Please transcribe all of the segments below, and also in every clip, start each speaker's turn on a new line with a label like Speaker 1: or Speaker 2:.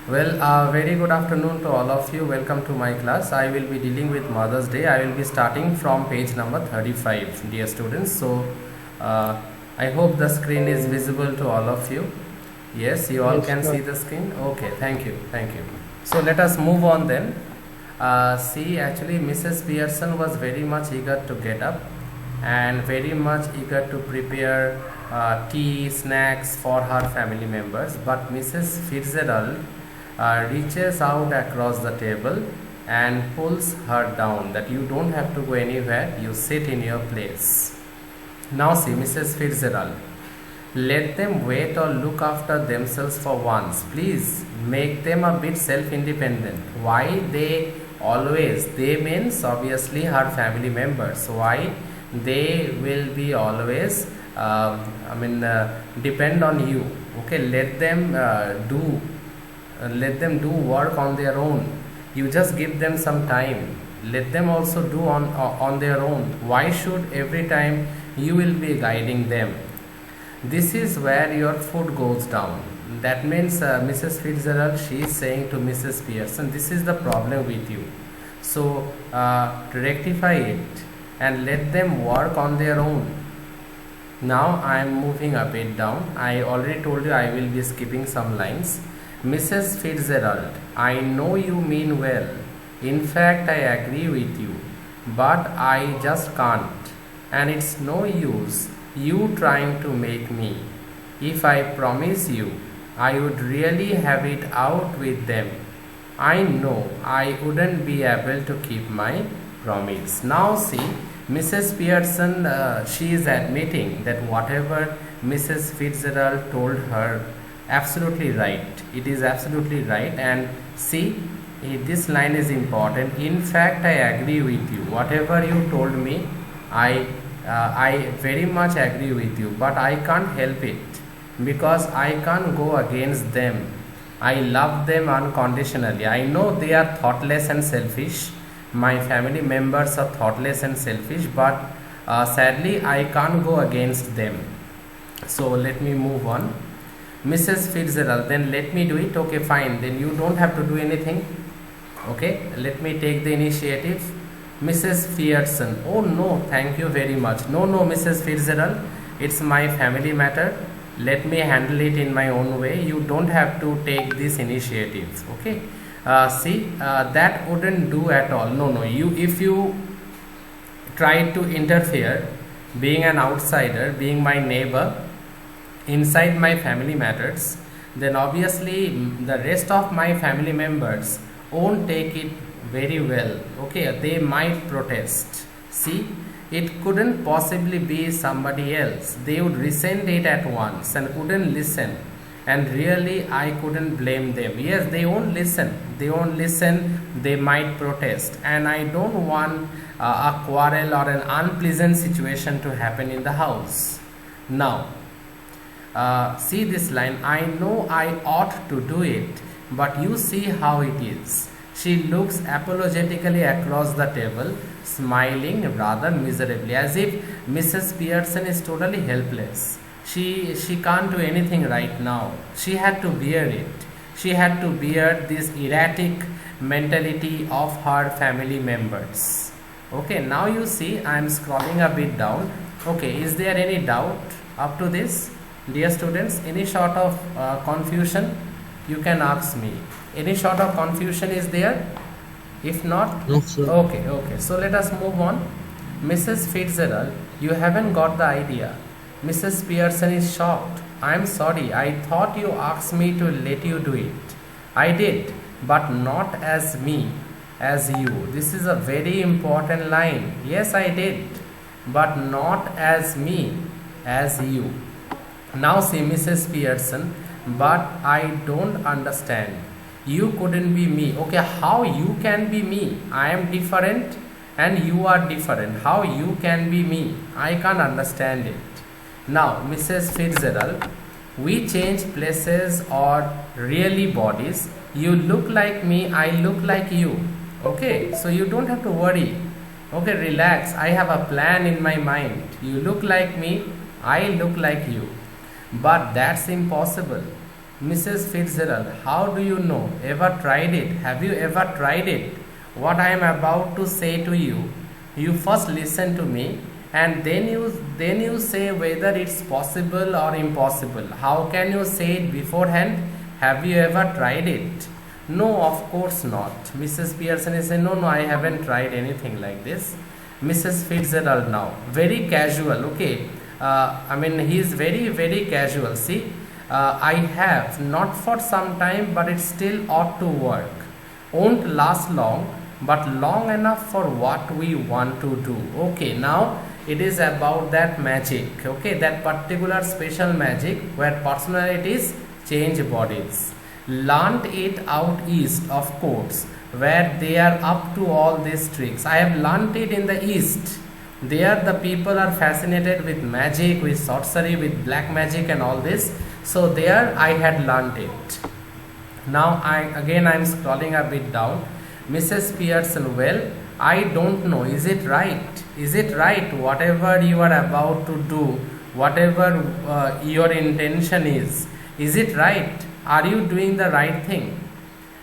Speaker 1: Very good afternoon to all of you. Welcome to my class. I will be dealing with Mother's Day. I will be starting from page number 35, dear students. Uh, I hope the screen is visible to all of you. Yes, you all
Speaker 2: Yes,
Speaker 1: can
Speaker 2: sir.
Speaker 1: see the screen. Okay, thank you, thank you. So let us move on then. See, actually, Mrs. Pearson was very much eager to get up and very much eager to prepare tea, snacks for her family members. But Mrs. Fitzgerald reaches out across the table and pulls her down that you don't have to go anywhere, you sit in your place. Now see, Mrs. Fitzgerald, let them wait or look after themselves for once. Please make them a bit self-independent. Why they means obviously her family members. Why they will be always depend on you. Okay, let them do work on their own. You just give them some time, let them also do on their own. Why should every time you will be guiding them? This is where your foot goes down. That means Mrs. Fitzgerald, she is saying to Mrs. Pearson, this is the problem with you. So to rectify it and let them work on their own. Now I am moving a bit down. I already told you I will be skipping some lines. Mrs. Fitzgerald, I know you mean well. In fact, I agree with you. But I just can't. And it's no use you trying to make me. If I promise you, I would really have it out with them. I know I wouldn't be able to keep my promise. Now see, Mrs. Pearson, she is admitting that whatever Mrs. Fitzgerald told her, absolutely right. It is absolutely right. And see, this line is important. In fact, I agree with you. Whatever you told me, I very much agree with you, but I can't help it because I can't go against them. I love them unconditionally. I know they are thoughtless and selfish. My family members are thoughtless and selfish, but sadly, I can't go against them. So let me move on. Mrs. Fitzgerald, then let me do it. Okay, fine. Then you don't have to do anything. Okay, let me take the initiative. Mrs. Pearson, oh no, thank you very much. No, Mrs. Fitzgerald, it's my family matter. Let me handle it in my own way. You don't have to take this initiative. Okay, that wouldn't do at all. No, if you try to interfere, being an outsider, being my neighbor, inside my family matters, then obviously the rest of my family members won't take it very well. Okay, they might protest. See, it couldn't possibly be somebody else. They would resent it at once and wouldn't listen, and really I couldn't blame them. Yes, they won't listen, they might protest, and I don't want a quarrel or an unpleasant situation to happen in the house. Now see this line, I know I ought to do it, but you see how it is. She looks apologetically across the table, smiling rather miserably, as if Mrs. Pearson is totally helpless. She can't do anything right now. She had to bear it. She had to bear this erratic mentality of her family members. Okay, now you see I am scrolling a bit down. Okay, is there any doubt up to this? Dear students, any sort of confusion, you can ask me. Any sort of confusion is there? If not,
Speaker 2: No, sir.
Speaker 1: okay. So let us move on. Mrs. Fitzgerald, you haven't got the idea. Mrs. Pearson is shocked. I am sorry. I thought you asked me to let you do it. I did, but not as me, as you. This is a very important line. Yes, I did, but not as me, as you. Now see, Mrs. Pearson, but I don't understand. You couldn't be me. Okay, how you can be me? I am different and you are different. How you can be me? I can't understand it. Now, Mrs. Fitzgerald, we change places or really bodies. You look like me, I look like you. Okay, so you don't have to worry. Okay, relax. I have a plan in my mind. You look like me, I look like you. But that's impossible. Mrs. Fitzgerald, how do you know? Ever tried it? Have you ever tried it? What I am about to say to you, you first listen to me and then you say whether it's possible or impossible. How can you say it beforehand? Have you ever tried it? No, of course not. Mrs. Pearson is saying, no, I haven't tried anything like this. Mrs. Fitzgerald now, very casual, okay. I mean, he is very casual. See, I have, not for some time, but it still ought to work. Won't last long, but long enough for what we want to do. Okay, now it is about that magic, okay, that particular special magic where personalities change bodies. Learned it out east, of course, where they are up to all these tricks. I have learnt it in the east. There the people are fascinated with magic, with sorcery, with black magic and all this. So there I had learnt it. Now I am scrolling a bit down. Mrs. Pearson, well, I don't know. Is it right? Is it right? Whatever you are about to do, whatever your intention is it right? Are you doing the right thing?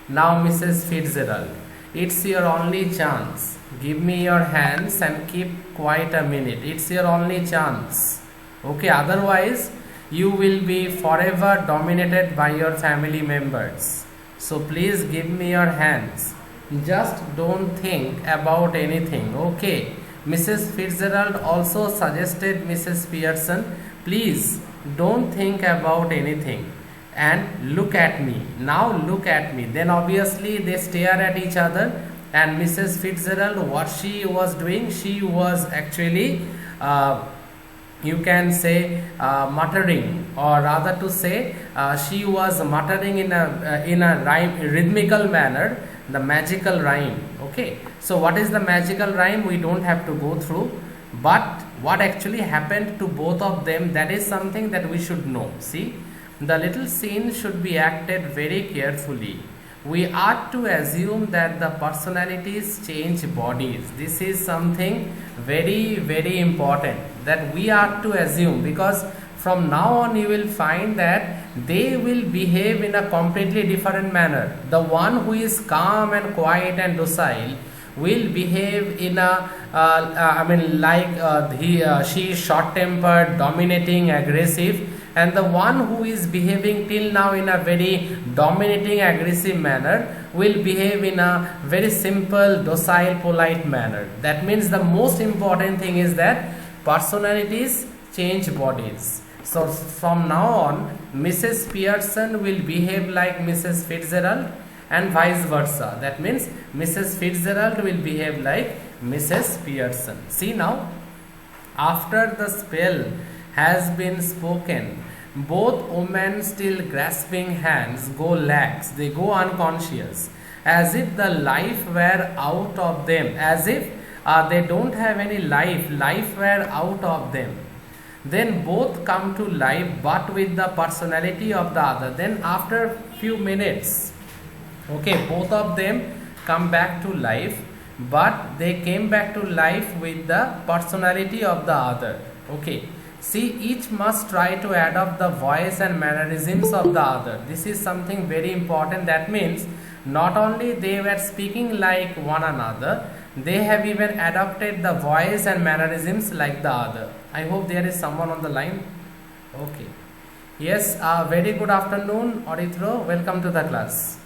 Speaker 1: Now Mrs. Fitzgerald, it's your only chance. Give me your hands and keep quiet a minute. It's your only chance. Okay, otherwise you will be forever dominated by your family members. So please give me your hands. Just don't think about anything. Okay. Mrs. Fitzgerald also suggested Mrs. Pearson, please don't think about anything and look at me. Now look at me. Then obviously they stare at each other, and Mrs. Fitzgerald, what she was doing, she was actually you can say muttering, or rather to say she was muttering in a rhyme, rhythmical manner, the magical rhyme. Okay, so what is the magical rhyme? We don't have to go through, but what actually happened to both of them, that is something that we should know. See, the little scene should be acted very carefully. We are to assume that the personalities change bodies. This is something very important that we are to assume, because from now on you will find that they will behave in a completely different manner. The one who is calm and quiet and docile will behave in a she is short tempered, dominating, aggressive, and the one who is behaving till now in a very dominating, aggressive manner will behave in a very simple, docile, polite manner. That means the most important thing is that personalities change bodies. So from now on, Mrs. Pearson will behave like Mrs. Fitzgerald and vice versa. That means Mrs. Fitzgerald will behave like Mrs. Pearson. See now, after the spell has been spoken, both women still grasping hands go lax, they go unconscious, as if the life were out of them, as if they don't have any life were out of them. Then both come to life, but with the personality of the other. Then after few minutes, okay, both of them come back to life, but they came back to life with the personality of the other. Okay, see, each must try to adopt the voice and mannerisms of the other. This is something very important. That means not only they were speaking like one another, they have even adopted the voice and mannerisms like the other. I hope there is someone on the line. Okay. Yes, very good afternoon, Orithro. Welcome to the class.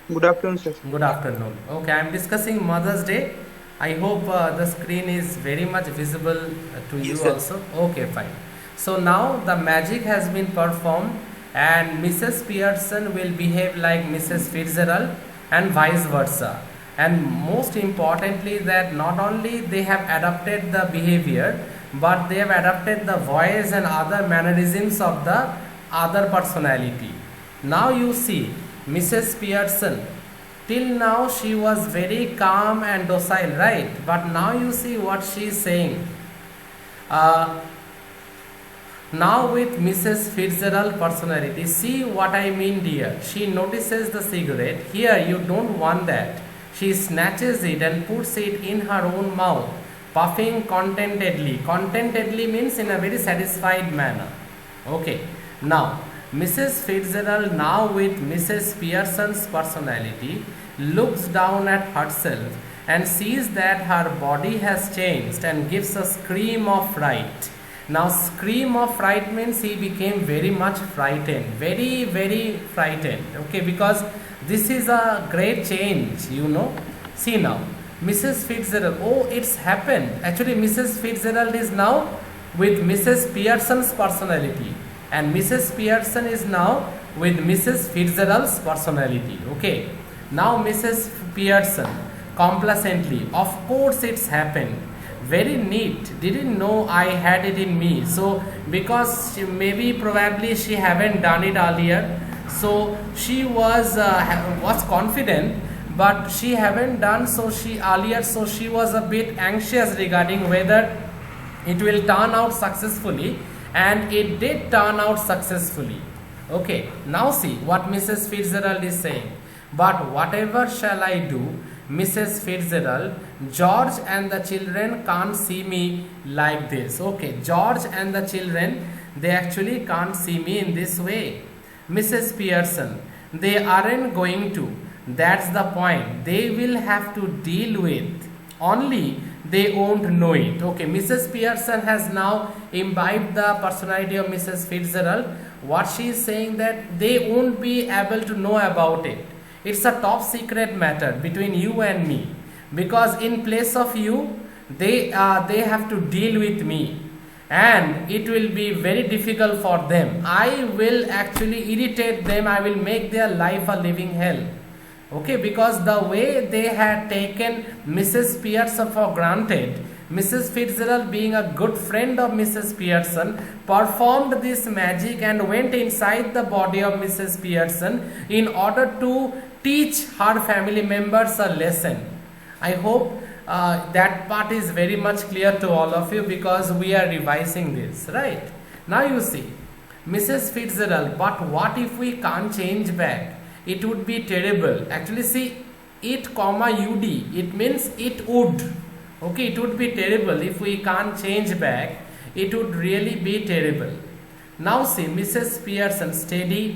Speaker 2: Good afternoon, sir.
Speaker 1: Good afternoon. Okay, I am discussing Mother's Day. I hope the screen is very much visible to you also. Okay, fine. So now the magic has been performed, and Mrs. Pearson will behave like Mrs. Fitzgerald and vice versa. And most importantly, that not only they have adopted the behavior, but they have adopted the voice and other mannerisms of the other personality. Now you see, Mrs. Pearson, till now she was very calm and docile, right? But now you see what she is saying. Now with Mrs. Fitzgerald personality, see what I mean, dear. She notices the cigarette. Here you don't want that. She snatches it and puts it in her own mouth, puffing contentedly. Contentedly means in a very satisfied manner. Okay. Now, Mrs. Fitzgerald, now with Mrs. Pearson's personality, looks down at herself and sees that her body has changed and gives a scream of fright. Now, scream of fright means he became very much frightened, very frightened. Okay, because this is a great change, you know. See now, Mrs. Fitzgerald, oh, it's happened. Actually, Mrs. Fitzgerald is now with Mrs. Pearson's personality, and Mrs. Pearson is now with Mrs. Fitzgerald's personality. Okay, now Mrs. Pearson complacently, of course it's happened, very neat, didn't know I had it in me. So because maybe probably she haven't done it earlier, so she was confident, but she haven't done so so she was a bit anxious regarding whether it will turn out successfully, and it did turn out successfully. Okay, now see what Mrs. Fitzgerald is saying. But whatever shall I do, Mrs. Fitzgerald, George and the children can't see me like this. Okay, George and the children, they actually can't see me in this way. Mrs. Pearson, they aren't going to. That's the point. They will have to deal with. Only they won't know it. Okay, Mrs. Pearson has now imbibed the personality of Mrs. Fitzgerald. What she is saying that they won't be able to know about it. It's a top secret matter between you and me, because in place of you, they have to deal with me, and it will be very difficult for them. I will actually irritate them. I will make their life a living hell. Okay, because the way they had taken Mrs. Pearson for granted, Mrs. Fitzgerald, being a good friend of Mrs. Pearson, performed this magic and went inside the body of Mrs. Pearson in order to teach her family members a lesson. I hope that part is very much clear to all of you, because we are revising this, right? Now you see, Mrs. Fitzgerald, but what if we can't change back? It would be terrible. Actually, see, it comma ud, it means it would. Okay, it would be terrible if we can't change back. It would really be terrible. Now see, Mrs. Pearson, steady.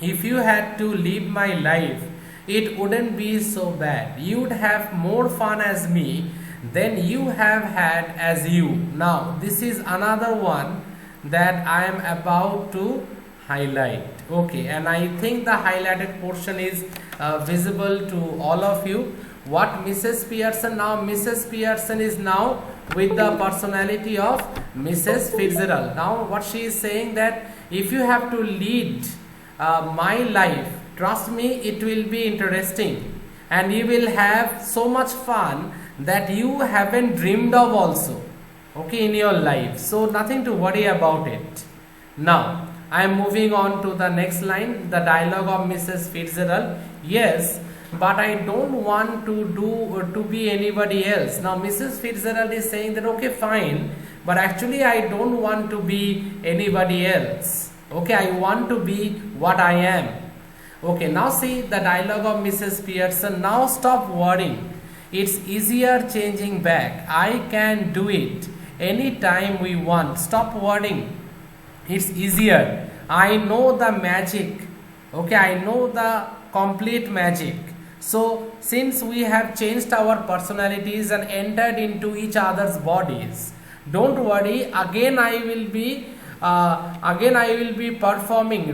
Speaker 1: If you had to live my life, it wouldn't be so bad. You'd have more fun as me than you have had as you. Now, this is another one that I am about to highlight. Okay, and I think the highlighted portion is visible to all of you. What Mrs. Pearson, now Mrs. Pearson is now with the personality of Mrs. Fitzgerald. Now what she is saying that if you have to lead my life, trust me, it will be interesting, and you will have so much fun that you haven't dreamed of also, okay, in your life. So nothing to worry about it. Now I am moving on to the next line, the dialogue of Mrs. Fitzgerald. Yes, but I don't want to be anybody else. Now Mrs. Fitzgerald is saying that okay, fine, but actually I don't want to be anybody else. Okay, I want to be what I am. Okay, now see the dialogue of Mrs. Pearson. Now stop worrying. It's easier changing back. I can do it anytime we want. Stop worrying. It's easier. I know the magic. Okay, I know the complete magic. So since we have changed our personalities and entered into each other's bodies, don't worry, again I will be re-performing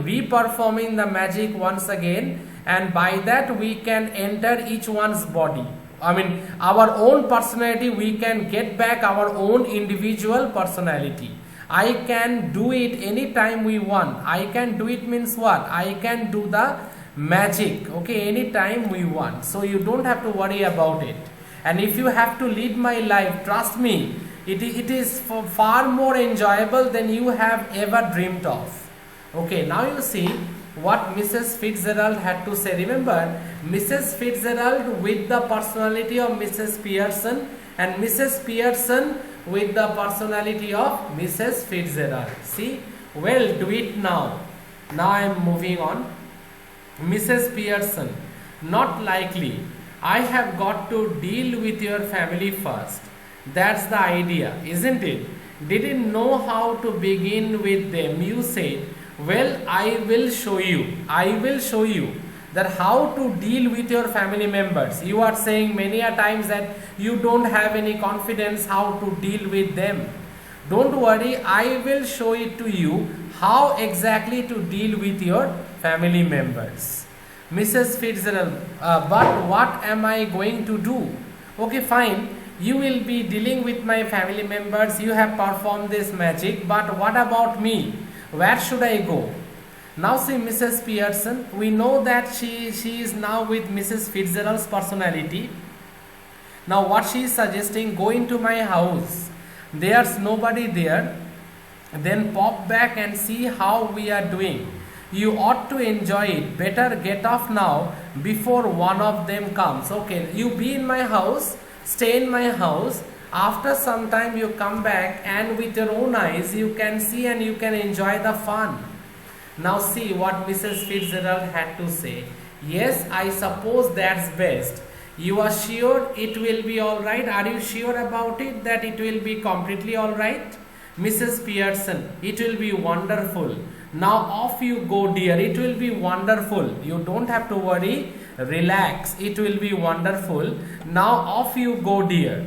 Speaker 1: the magic once again, and by that we can enter each one's body. I mean, our own personality, we can get back our own individual personality. I can do it anytime we want. I can do it means what? I can do the magic, okay, anytime we want. So you don't have to worry about it. And if you have to lead my life, trust me, it is far more enjoyable than you have ever dreamed of. Okay, now you see what Mrs. Fitzgerald had to say. Remember, Mrs. Fitzgerald with the personality of Mrs. Pearson, and Mrs. Pearson with the personality of Mrs. Fitzgerald. See, well, do it now. Now I am moving on. Mrs. Pearson, not likely. I have got to deal with your family first. That's the idea, isn't it? Didn't know how to begin with them. You said, Well, I will show you. I will show you that how to deal with your family members. You are saying many a times that you don't have any confidence how to deal with them. Don't worry, I will show it to you how exactly to deal with your family members. Mrs. Fitzgerald, but what am I going to do? Okay, fine. You will be dealing with my family members. You have performed this magic, but what about me? Where should I go? Now see Mrs. Pearson, we know that she is now with Mrs. Fitzgerald's personality. Now what she is suggesting, go into my house. There's nobody there. Then pop back and see how we are doing. You ought to enjoy it. Better get off now before one of them comes. Okay, you be in my house, stay in my house. After some time you come back and with your own eyes you can see and you can enjoy the fun. Now see what Mrs. Fitzgerald had to say. Yes, I suppose that's best. You are sure it will be alright? Are you sure about it that it will be completely alright? Mrs. Pearson, it will be wonderful. Now off you go, dear. It will be wonderful. You don't have to worry. Relax. It will be wonderful. Now off you go, dear.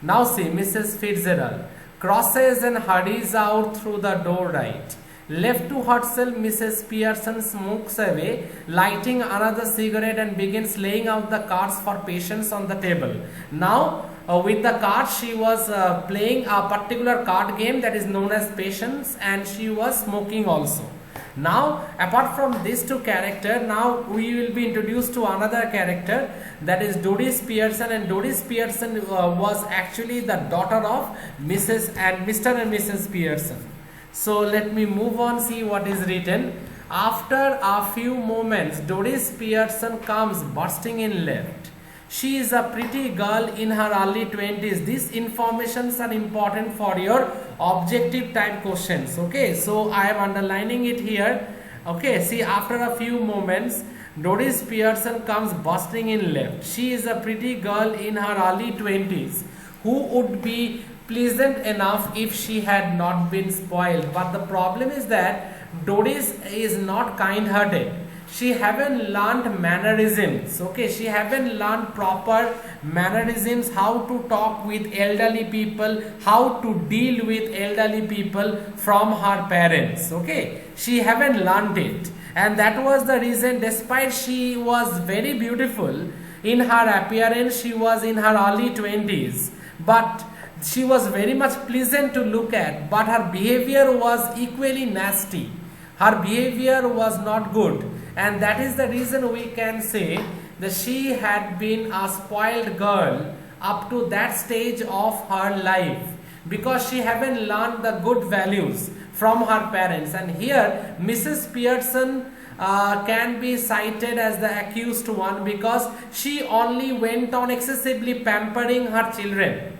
Speaker 1: Now see Mrs. Fitzgerald crosses and hurries out through the door right. Left to herself, Mrs. Pearson smokes away, lighting another cigarette and begins laying out the cards for patience on the table. Now, with the cards, she was playing a particular card game that is known as patience, and she was smoking also. Now, apart from these two characters, now we will be introduced to another character, that is Doris Pearson, and Doris Pearson was actually the daughter of Mr. and Mrs. Pearson. So let me move on, see what is written. After a few moments, Doris Pearson comes bursting in left. She is a pretty girl in her early 20s. These informations are important for your objective type questions. Okay, so I am underlining it here. Okay, see, after a few moments, Doris Pearson comes bursting in left. She is a pretty girl in her early 20s who would be pleasant enough if she had not been spoiled. But the problem is that Doris is not kind-hearted. She haven't learned mannerisms. Okay, she haven't learned proper mannerisms, how to talk with elderly people, how to deal with elderly people from her parents. Okay, she haven't learned it, and that was the reason, despite she was very beautiful in her appearance, she was in her early 20s, but she was very much pleasant to look at, but her behavior was equally nasty. Her behavior was not good, and that is the reason we can say that she had been a spoiled girl up to that stage of her life, because she haven't learned the good values from her parents. And here Mrs. Pearson can be cited as the accused one, because she only went on excessively pampering her children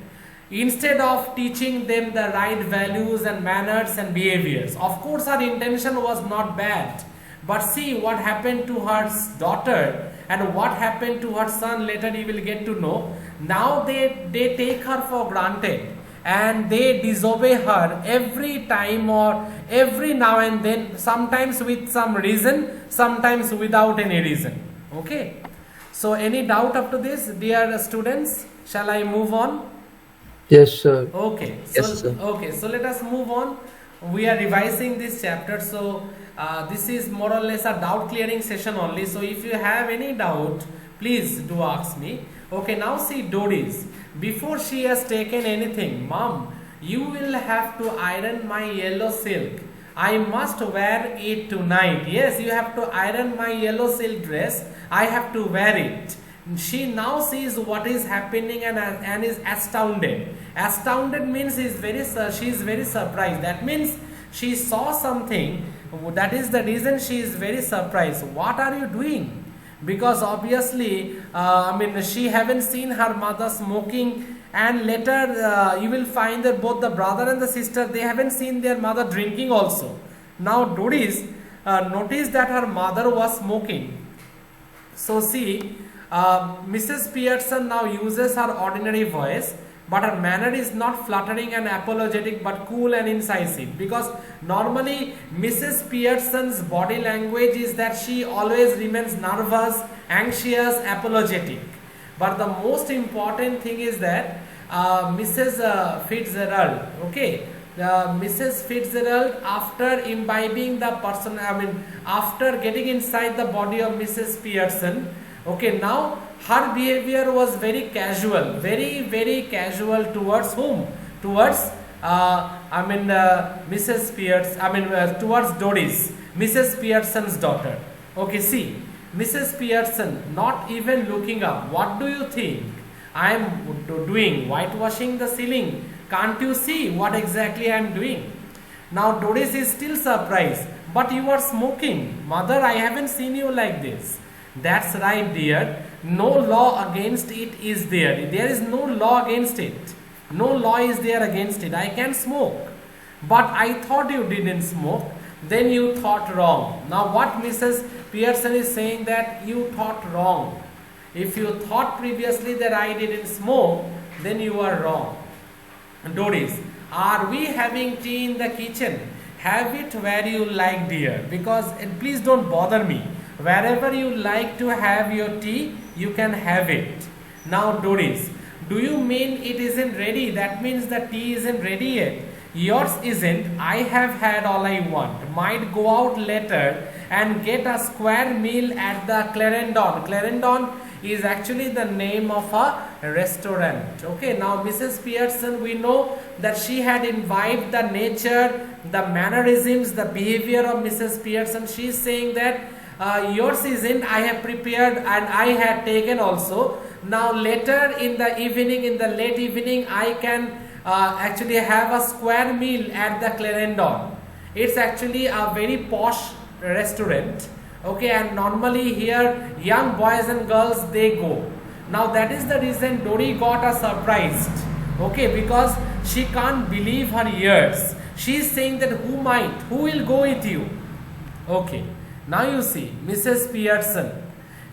Speaker 1: instead of teaching them the right values and manners and behaviors. Of course, her intention was not bad, but see what happened to her daughter and what happened to her son. Later you will get to know. Now they take her for granted and they disobey her every time or every now and then, sometimes with some reason, sometimes without any reason. Okay, so any doubt up to this, dear students? Shall I move on?
Speaker 3: Yes, sir.
Speaker 1: Okay,
Speaker 3: Yes, sir.
Speaker 1: so let us move on. We are revising this chapter, so this is more or less a doubt clearing session only. So if you have any doubt, please do ask me. Okay, now see Doris. Before she has taken anything, Mom, you will have to iron my yellow silk. I must wear it tonight. Yes, you have to iron my yellow silk dress. I have to wear it. She now sees what is happening and is astounded. Astounded means she is very surprised. That means she saw something. That is the reason she is very surprised. What are you doing? Because obviously, she haven't seen her mother smoking, and later you will find that both the brother and the sister, they haven't seen their mother drinking also. Now Doris noticed that her mother was smoking. So see, Mrs. Pearson now uses her ordinary voice. but her manner is not flattering and apologetic but cool and incisive, because normally Mrs. Pearson's body language is that she always remains nervous, anxious, apologetic. But the most important thing is that Mrs. Fitzgerald, okay, Mrs. Fitzgerald, after imbibing the person, after getting inside the body of Mrs. Pearson, okay, now her behavior was very casual, very casual towards whom? Towards Mrs. Pearson, towards Doris, Mrs. Pearson's daughter. Okay, see, Mrs. Pearson not even looking up. What do you think? I am doing whitewashing the ceiling. Can't you see what exactly I am doing? Now Doris is still surprised. But you are smoking. Mother, I haven't seen you like this. That's right, dear. No law against it is there. There is no law against it. No law is there against it. I can smoke. But I thought you didn't smoke. Then you thought wrong. Now what Mrs. Pearson is saying, that you thought wrong. If you thought previously that I didn't smoke, then you are wrong. Doris, are we having tea in the kitchen? Have it where you like, dear. Because, and please don't bother me. Wherever you like to have your tea, you can have it. Now Doris, do you mean it isn't ready? That means the tea isn't ready yet. Yours isn't. I have had all I want. Might go out later and get a square meal at the Clarendon. Clarendon is actually the name of a restaurant. Okay, now Mrs. Pearson, we know that she had imbibed the nature, the mannerisms, the behavior of Mrs. Pearson. She is saying that yours isn't, I have prepared and I had taken also. Now later in the evening, in the late evening, I can actually have a square meal at the Clarendon. It's actually a very posh restaurant. Okay, and normally here young boys and girls, they go. Now that is the reason Dory got a surprised. Okay, because she can't believe her ears. She is saying that who will go with you? Okay, now you see Mrs. Pearson,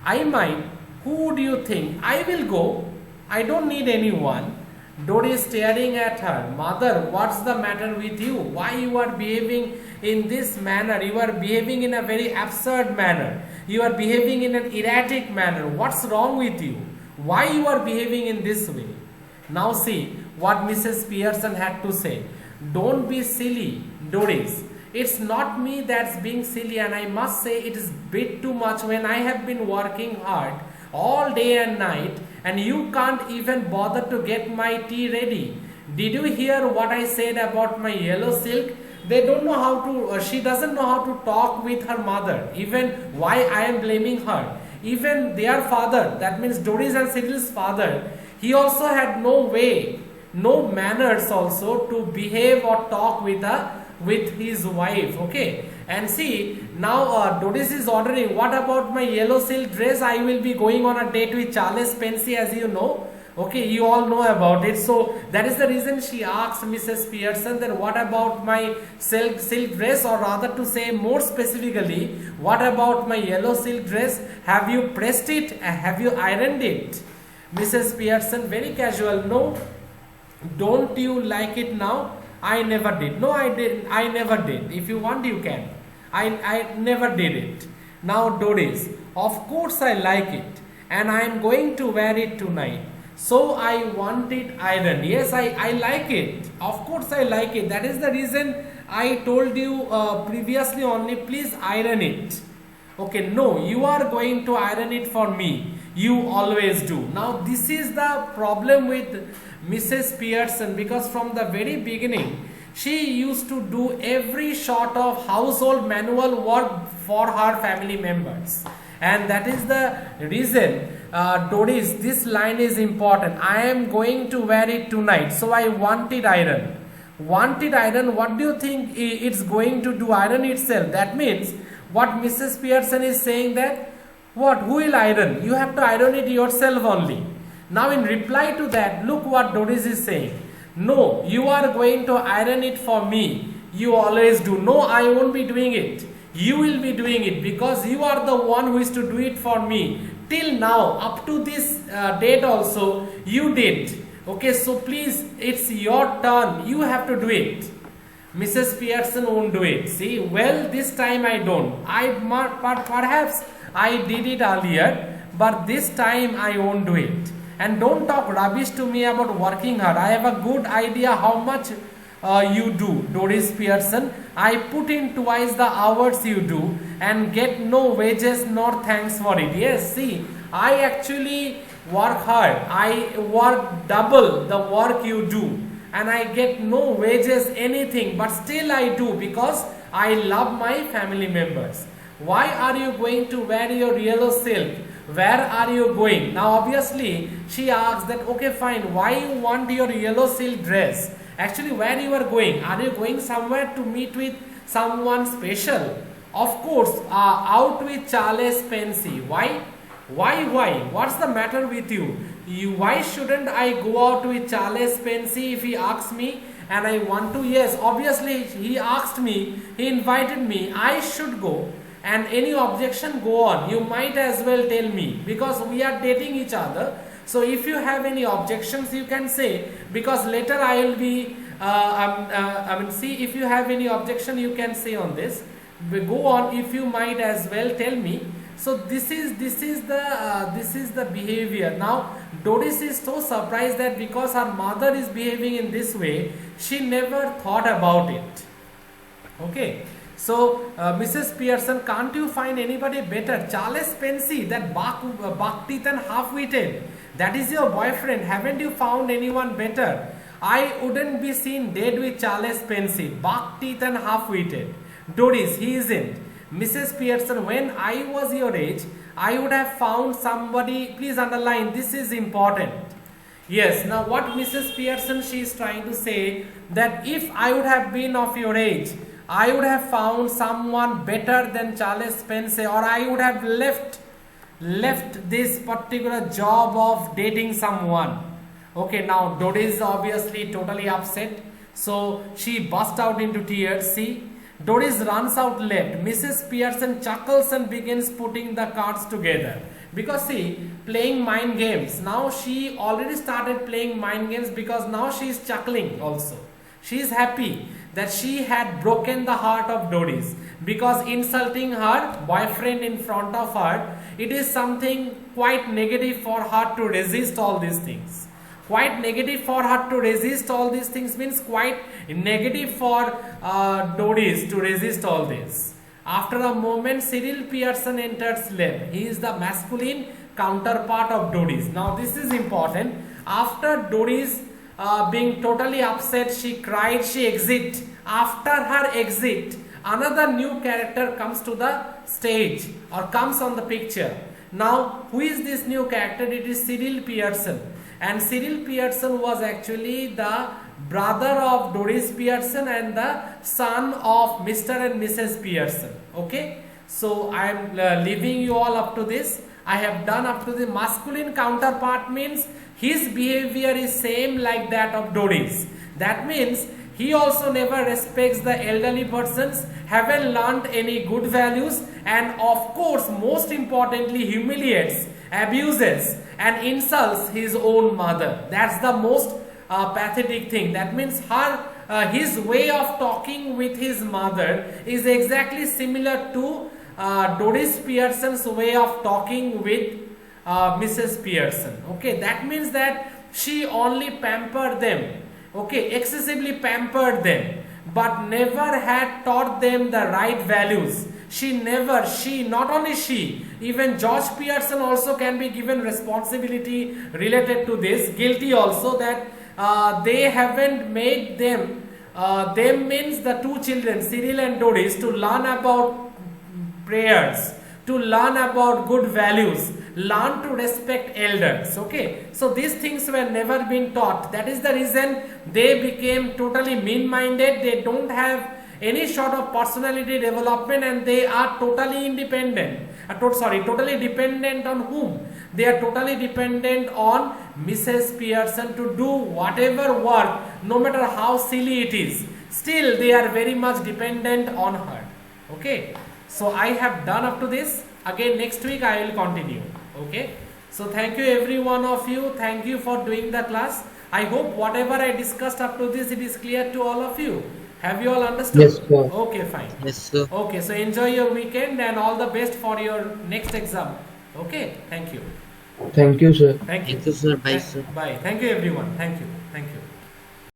Speaker 1: I might, who do you think? I will go, I don't need anyone. Dory is staring at her. Mother, what's the matter with you? Why you are behaving in this manner? You are behaving in a very absurd manner. You are behaving in an erratic manner. What's wrong with you? Why you are behaving in this way? Now see what Mrs. Pearson had to say. Don't be silly, Doris. It's not me that's being silly, and I must say it is bit too much when I have been working hard all day and night, and you can't even bother to get my tea ready. Did you hear what I said about my yellow silk? They don't know how to, she doesn't know how to talk with her mother, even why I am blaming her. Even their father, that means Doris and Cyril's father, he also had no way, no manners also to behave or talk with his wife. Okay, and see now Doris is ordering, what about my yellow silk dress? I will be going on a date with Charles Pensy, as you know. Okay, you all know about it. So that is the reason she asked Mrs. Pearson that what about my silk dress, or rather to say more specifically, what about my yellow silk dress? Have you pressed it? Have you ironed it? Mrs. Pearson, very casual, no. Don't you like it now? I never did. No, I didn't. I never did. If you want, you can. I never did it. Now Doris, of course I like it, and I am going to wear it tonight. So I want it ironed. Yes, I like it. Of course I like it. That is the reason I told you previously only, please iron it. Okay, no, you are going to iron it for me. You always do. Now this is the problem with Mrs. Pearson, because from the very beginning she used to do every sort of household manual work for her family members, and that is the reason Doris, this line is important. I am going to wear it tonight, so I want it iron. Want it iron, what do you think it's going to do? Iron itself. That means what Mrs. Pearson is saying, that what, who will iron? You have to iron it yourself only. Now in reply to that, look what Doris is saying. No, you are going to iron it for me. You always do. No, I won't be doing it. You will be doing it, because you are the one who is to do it for me. Till now, up to this date also, you did. Okay, so please, it's your turn. You have to do it. Mrs. Pearson won't do it. See, well, this time I don't. Perhaps I did it earlier, but this time I won't do it. And don't talk rubbish to me about working hard. I have a good idea how much you do, Doris Pearson. I put in twice the hours you do and get no wages nor thanks for it. Yes, see, I actually work hard. I work double the work you do and I get no wages, anything, but still I do because I love my family members. Why are you going to wear your yellow silk? Where are you going? Now obviously she asks that, okay fine, why you want your yellow silk dress? Actually, where you are going? Are you going somewhere to meet with someone special? Of course, out with Charles Spencer. Why? Why? What's the matter with you? Why shouldn't I go out with Charles Spencer if he asks me and I want to? Yes, obviously he asked me, he invited me, I should go. And any objection, go on. You might as well tell me because we are dating each other. So if you have any objections, you can say, because later I will be, see, if you have any objection, you can say on this. Go on, if you might as well tell me. So this is the behavior. Now Doris is so surprised that because her mother is behaving in this way, she never thought about it. Okay. So, Mrs. Pearson, can't you find anybody better? Charles Spencer, that buck teeth and half-witted, that is your boyfriend. Haven't you found anyone better? I wouldn't be seen dead with Charles Spencer, buck teeth and half-witted. Doris, he isn't. Mrs. Pearson, when I was your age, I would have found somebody. Please underline, this is important. Yes, now what Mrs. Pearson, she is trying to say, that if I would have been of your age, I would have found someone better than Charles Spencer, or I would have left this particular job of dating someone. Okay, now Doris is obviously totally upset. So she burst out into tears. See, Doris runs out left. Mrs. Pearson chuckles and begins putting the cards together. Because see, playing mind games. Now she already started playing mind games because now she is chuckling also. She is happy that she had broken the heart of Doris, because insulting her boyfriend in front of her, it is something quite negative for her to resist all these things. Quite negative for her to resist all these things means quite negative for Doris to resist all this. After a moment, Cyril Pearson enters left. He is the masculine counterpart of Doris. Now this is important. After Doris being totally upset, she cried, she exit. After her exit, another new character comes to the stage or comes on the picture. Now, who is this new character? It is Cyril Pearson. And Cyril Pearson was actually the brother of Doris Pearson and the son of Mr. and Mrs. Pearson. Okay. So, I am leaving you all up to this. I have done up to the masculine counterpart means his behavior is same like that of Doris. That means he also never respects the elderly persons, haven't learned any good values, and of course most importantly humiliates, abuses and insults his own mother. That's the most pathetic thing. That means his way of talking with his mother is exactly similar to Doris Pearson's way of talking with Mrs. Pearson. Okay, that means that she only pampered them. Okay, excessively pampered them, but never had taught them the right values. Not only she, even George Pearson also can be given responsibility related to this, guilty also, that they haven't made them means the two children, Cyril and Doris, to learn about prayers, to learn about good values, learn to respect elders. Okay, so these things were never been taught. That is the reason they became totally mean-minded. They don't have any sort of personality development and they are totally independent. Totally dependent on whom? They are totally dependent on Mrs. Pearson to do whatever work, no matter how silly it is. Still, they are very much dependent on her. Okay, so I have done up to this. Again, next week I will continue. Okay, so thank you every one of you. Thank you for doing the class. I hope whatever I discussed up to this, it is clear to all of you. Have you all understood?
Speaker 3: Yes, sir.
Speaker 1: Okay, fine.
Speaker 3: Yes, sir.
Speaker 1: Okay, so enjoy your weekend and all the best for your next exam. Okay, thank you.
Speaker 3: Thank you, sir.
Speaker 1: Thank you.
Speaker 3: Thank you, sir. Bye, sir.
Speaker 1: Bye. Thank you, everyone. Thank you. Thank you.